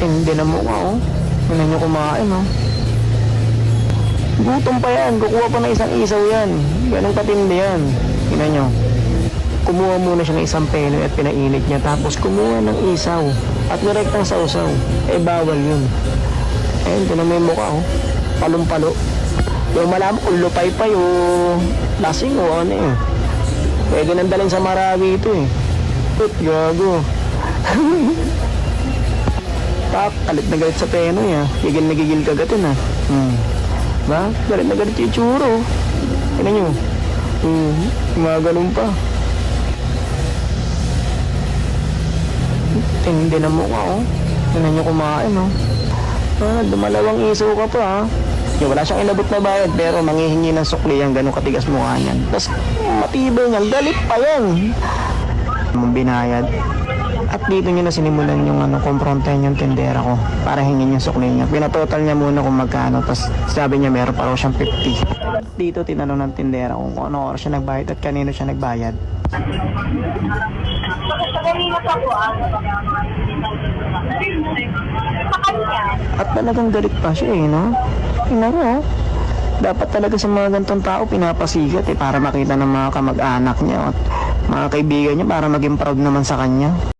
Tindi na mukha, oh. Tingnan nyo kumain, oh. Gutom pa yan. Kukuha pa ng isang isaw yan. Ganun katindi yan. Tingnan nyo. Kumuha muna siya ng isang penoy at pinainit niya. Tapos kumuha ng isaw at direktang sausaw. Eh, bawal yun. Ayun, ito na may mukha, oh. Palong-palo. Yung malaman kung lupay-pay o lasing o ano eh. Pwede nang dalhin sa Marawi ito eh. Put, gago. Pak, galit na galit sa penoy ah. Gigil na gigil kagatin ah. Ba? Galit na galit yung tsuro. Tignan nyo. Gumaganon pa. Tindi na mukha, oh. Tignan nyo kumain, oh. Dumalawang iso ka pa, ha. Wala siyang inabot na bayad, pero manghihingi ng sukli yan, ganun katigas mukha niyan. Tapos, matibay niyan, galit pa yan. Binayad. At dito niya na sinimulan yung komprontahin yung tindera ko para hingin yung sukli niya. Pinatotal niya muna kung magkano, tapos sabi niya meron pa raw siyang 50. Dito tinanong ng tindera kung ano oras siya nagbayad at kanino siya nagbayad. At talagang galit pa siya eh, no? Tingnan mo, dapat talaga sa mga gantong tao pinapasigat eh para makita ng mga kamag-anak niya at mga kaibigan niya para maging proud naman sa kanya.